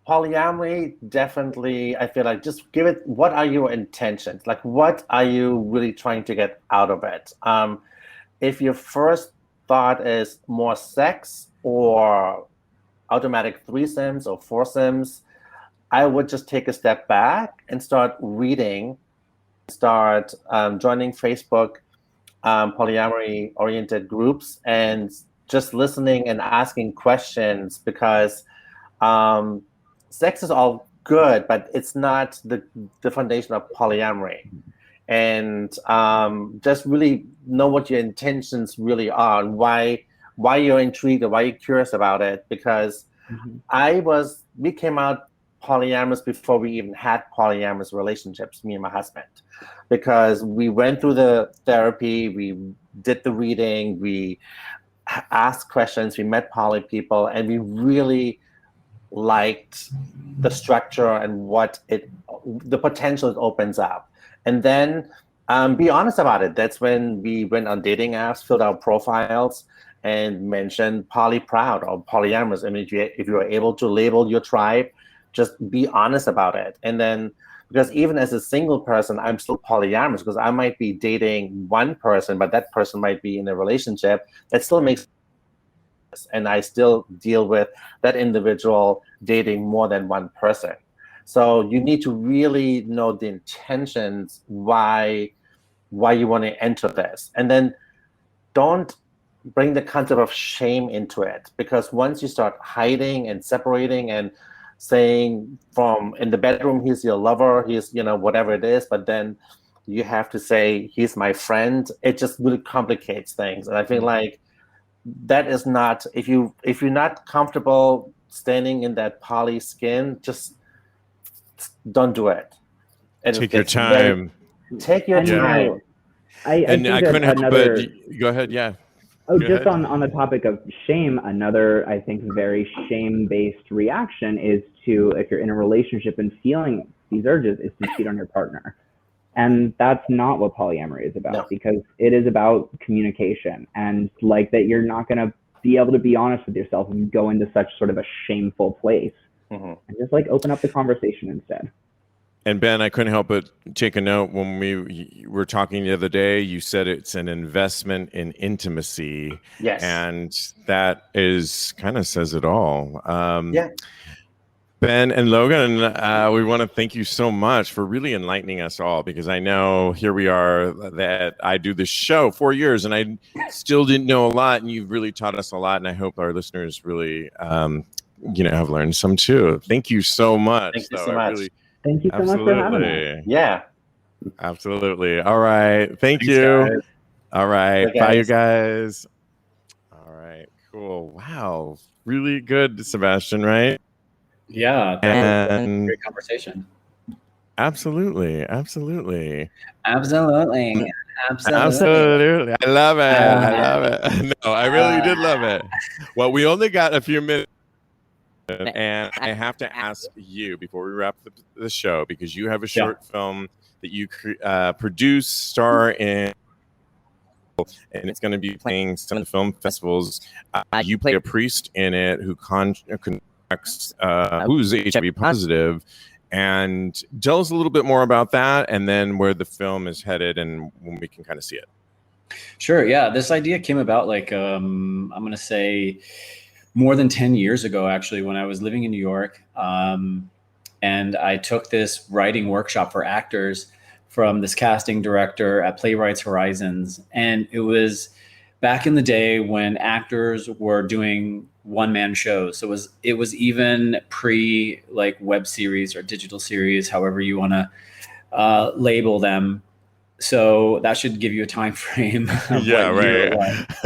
polyamory, definitely, I feel like just give it, what are your intentions? Like, what are you really trying to get out of it? If your first thought is more sex or automatic threesomes or foursomes, I would just take a step back and start reading, joining Facebook polyamory-oriented groups, and just listening and asking questions, because sex is all good, but it's not the foundation of polyamory. And just really know what your intentions really are, and why you're intrigued or why you're curious about it. Because we came out polyamorous before we even had polyamorous relationships, me and my husband, because we went through the therapy, we did the reading, we asked questions, we met poly people, and we really liked the structure and the potential it opens up. And then be honest about it. That's when we went on dating apps, filled out profiles, and mentioned poly proud or polyamorous. I mean, if you are able to label your tribe, just be honest about it. And then, because even as a single person, I'm still polyamorous, because I might be dating one person, but that person might be in a relationship. That still makes sense. And I still deal with that individual dating more than one person. So you need to really know the intentions, why you want to enter this. And then don't bring the concept of shame into it, because once you start hiding and separating and saying from in the bedroom, he's your lover, he's, whatever it is, but then you have to say he's my friend. It just really complicates things. And I feel like that is not, if you're not comfortable standing in that poly skin, just don't do it. Take your time. Take your time. I couldn't help but go ahead. Yeah. Oh, just on the topic of shame, another, I think, very shame-based reaction is to, if you're in a relationship and feeling these urges, is to cheat on your partner. And that's not what polyamory is about, because it is about communication, and like that you're not going to be able to be honest with yourself and go into such sort of a shameful place, and just like open up the conversation instead. And Ben, I couldn't help but take a note when we were talking the other day. You said it's an investment in intimacy. Yes. And that is kind of says it all. Ben and Logan, we want to thank you so much for really enlightening us all, because I know here we are that I do this show 4 years and I still didn't know a lot, and you've really taught us a lot. And I hope our listeners really, have learned some too. Thank you so much. Thank you so much. Thank you so much for having us. Yeah. Absolutely. All right. Thanks, you. Guys. All right. Bye, you guys. All right. Cool. Wow. Really good, Sebastian, right? Yeah. And great conversation. Absolutely. I love it. No, I really did love it. Well, we only got a few minutes. And I have to ask you before we wrap the show, because you have a short film that you produce, star in, and it's going to be playing some film festivals. You play a priest in it who contacts who's HIV positive. And tell us a little bit more about that, and then where the film is headed and when we can kind of see it. Sure. Yeah. This idea came about I'm going to say more than 10 years ago, actually, when I was living in New York. And I took this writing workshop for actors from this casting director at Playwrights Horizons. And it was back in the day when actors were doing one-man shows. So it was even pre like web series or digital series, however you want to label them. So that should give you a time frame. Yeah, right.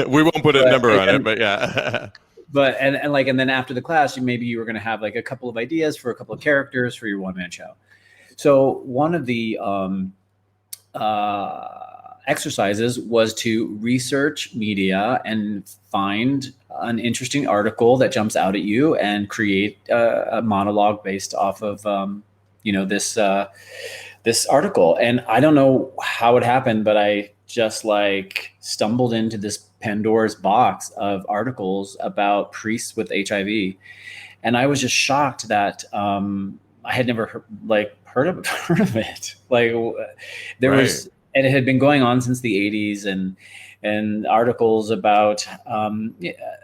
We won't put a number on it, but yeah. But and then after the class, maybe you were going to have like a couple of ideas for a couple of characters for your one-man show. So one of the exercises was to research media and find an interesting article that jumps out at you and create a monologue based off of this article. And I don't know how it happened, but I just like stumbled into this Pandora's box of articles about priests with HIV. And I was just shocked that I had never heard of it. Like there was, and it had been going on since the 80s, and articles about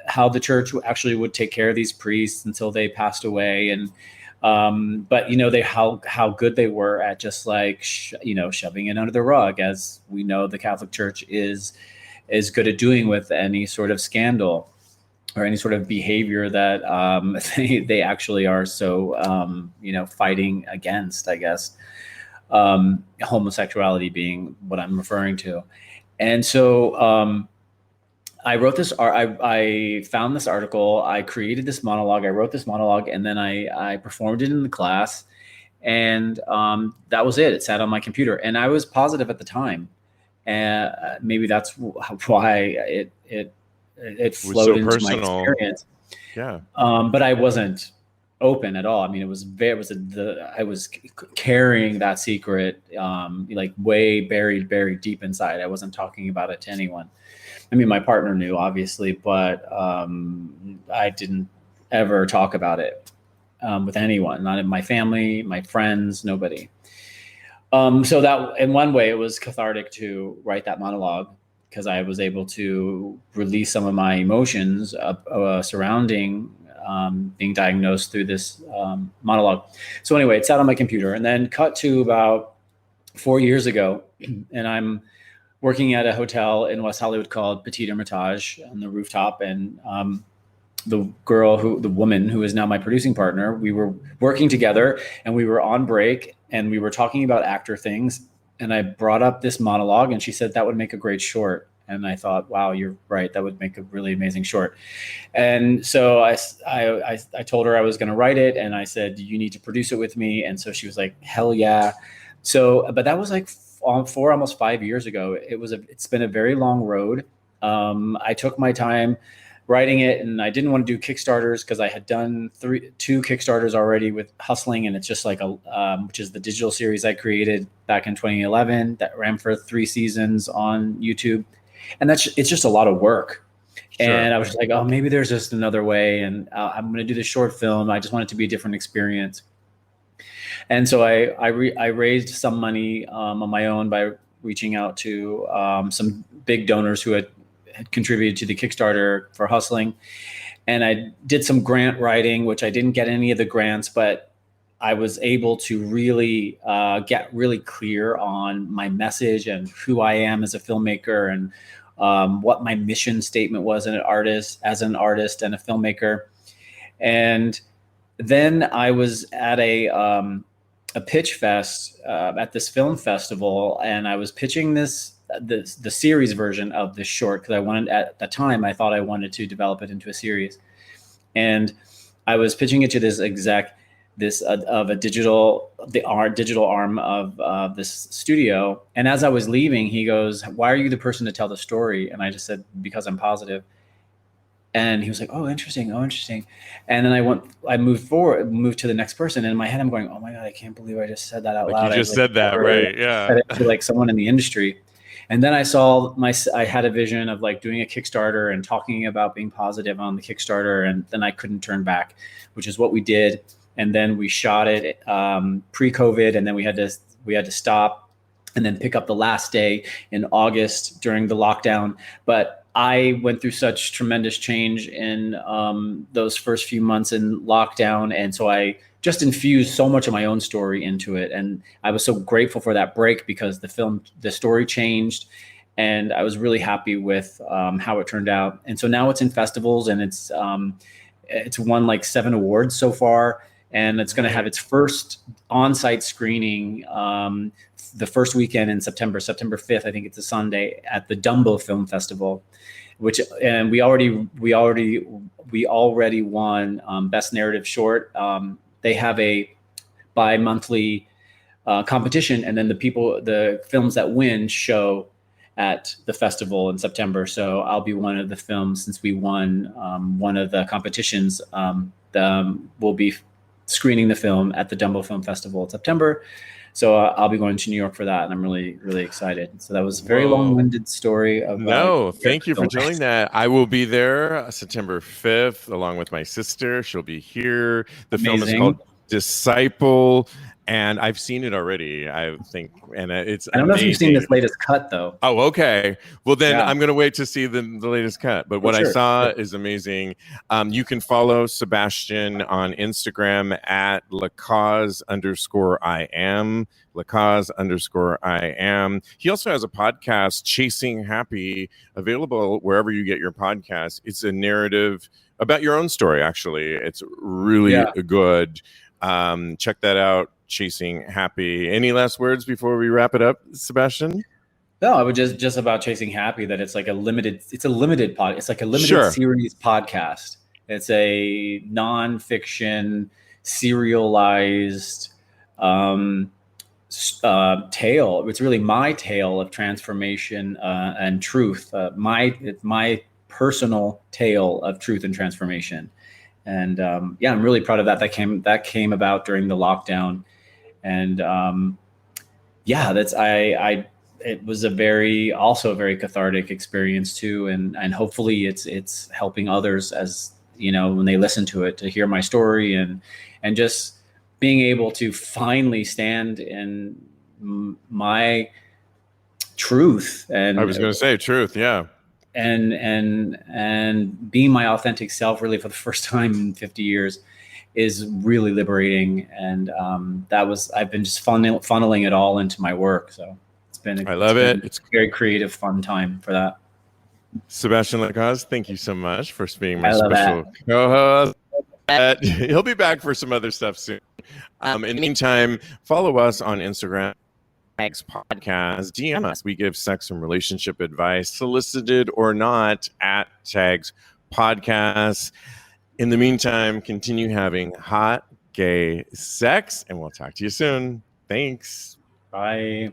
how the church actually would take care of these priests until they passed away. And but how good they were at just like shoving it under the rug, as we know the Catholic Church is good at doing with any sort of scandal or any sort of behavior that they actually are so fighting against, I guess, homosexuality being what I'm referring to. And so I wrote this. I found this article. I created this monologue. I wrote this monologue, and then I performed it in the class, and that was it. It sat on my computer, and I was positive at the time, and maybe that's why it flowed into personal. My experience. Yeah. But I wasn't open at all. I mean, I was carrying that secret, like way buried deep inside. I wasn't talking about it to anyone. I mean, my partner knew, obviously, but I didn't ever talk about it with anyone, not in my family, my friends, nobody. So that in one way, it was cathartic to write that monologue, because I was able to release some of my emotions surrounding being diagnosed through this monologue. So anyway, it sat on my computer, and then cut to about 4 years ago, and I'm working at a hotel in West Hollywood called Petit Hermitage on the rooftop. And the woman who is now my producing partner, we were working together, and we were on break, and we were talking about actor things. and I brought up this monologue, and she said that would make a great short. And I thought, wow, you're right. That would make a really amazing short. And so I told her I was going to write it, and I said, you need to produce it with me. And so she was like, hell yeah. So, but that was like almost 5 years ago. It's been a very long road. I took my time writing it, and I didn't want to do Kickstarters because I had done 2 Kickstarters already with Hustling, and it's just like which is the digital series I created back in 2011 that ran for 3 seasons on YouTube, and it's just a lot of work. Sure. And I was just like, oh, maybe there's just another way, and I'm going to do this short film. I just want it to be a different experience, and so I raised some money on my own by reaching out to some big donors who had contributed to the Kickstarter for Hustling. And I did some grant writing, which I didn't get any of the grants, but I was able to really get really clear on my message and who I am as a filmmaker, and what my mission statement was as an artist and a filmmaker. And then I was at a pitch fest at this film festival, and I was pitching the series version of this short because at the time I thought I wanted to develop it into a series, and I was pitching it to this exec, of a digital arm of this studio. And as I was leaving, he goes, "Why are you the person to tell the story?" And I just said, "Because I'm positive." And he was like, "Oh, interesting. And then I moved to the next person. And in my head, I'm going, "Oh my God, I can't believe I just said that out loud." You just said that, right? Yeah. Said it to like someone in the industry. And then I saw I had a vision of like doing a Kickstarter and talking about being positive on the Kickstarter. And then I couldn't turn back, which is what we did. And then we shot it pre-COVID, and then we had to stop and then pick up the last day in August during the lockdown. But I went through such tremendous change in those first few months in lockdown. And so I just infused so much of my own story into it. And I was so grateful for that break because the story changed, and I was really happy with how it turned out. And so now it's in festivals, and it's won like 7 awards so far. And it's going to have its first on-site screening the first weekend in September 5th. I think it's a Sunday at the Dumbo Film Festival, and we already won Best Narrative Short. They have a bi-monthly competition, and then the films that win show at the festival in September. So I'll be one of the films, since we won one of the competitions. We'll be screening the film at the Dumbo Film Festival in September. So I'll be going to New York for that, and I'm really, really excited. So that was a very long-winded story of. No, thank you for telling that. I will be there September 5th, along with my sister. She'll be here. The film is called Disciple, and I've seen it already, I think, and it's I don't know if you've seen this latest cut, though. Oh, okay. Well, then I'm going to wait to see the latest cut. But what I saw is amazing. You can follow Sebastian on Instagram at lacause_I am. lacause_I am. He also has a podcast, Chasing Happy, available wherever you get your podcasts. It's a narrative about your own story, actually. It's really good. Check that out. Chasing Happy. Any last words before we wrap it up, Sebastian? No, I would just about Chasing Happy, that it's like a limited series podcast. It's a nonfiction, serialized tale. It's really my tale of transformation and truth. My personal tale of truth and transformation. And I'm really proud of that. That came about during the lockdown. And it was a very cathartic experience too, and hopefully it's helping others, as you know, when they listen to it, to hear my story and just being able to finally stand in my truth. And I was going to say truth, yeah. And being my authentic self, really for the first time in 50 years, is really liberating. And I've been just funneling it all into my work. So it's been a very creative, fun time for that. Sebastian Lacause, thank you so much for being my special co-host. He'll be back for some other stuff soon. In the meantime, follow us on Instagram TAGSPodcast. DM us. We give sex and relationship advice, solicited or not, at TAGSPodcast. In the meantime, continue having hot gay sex, and we'll talk to you soon. Thanks. Bye.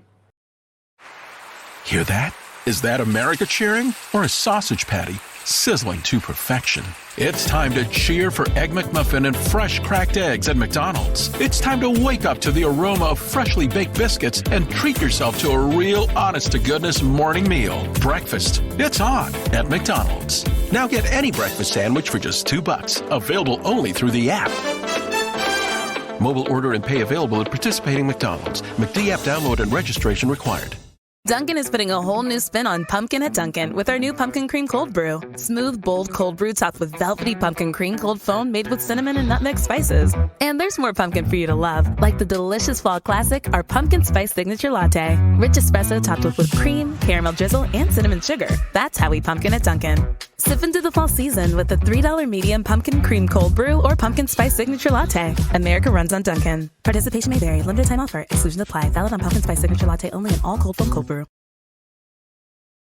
Hear that? Is that America cheering or a sausage patty sizzling to perfection? It's time to cheer for Egg McMuffin and fresh cracked eggs at McDonald's. It's time to wake up to the aroma of freshly baked biscuits and treat yourself to a real honest-to-goodness morning meal. Breakfast. It's on at McDonald's. Now get any breakfast sandwich for just $2. Available only through the app. Mobile order and pay available at participating McDonald's. McD app download and registration required. Dunkin is putting a whole new spin on pumpkin at Dunkin with our new pumpkin cream cold brew. Smooth, bold cold brew topped with velvety pumpkin cream cold foam made with cinnamon and nutmeg spices. And there's more pumpkin for you to love, like the delicious fall classic, our pumpkin spice signature latte. Rich espresso topped with whipped cream, caramel drizzle, and cinnamon sugar. That's how we pumpkin at Dunkin. Sip into the fall season with the $3 medium pumpkin cream cold brew or pumpkin spice signature latte. America runs on Dunkin. Participation may vary. Limited time offer. Exclusions apply. Valid on pumpkin spice signature latte only in all cold foam cold brew.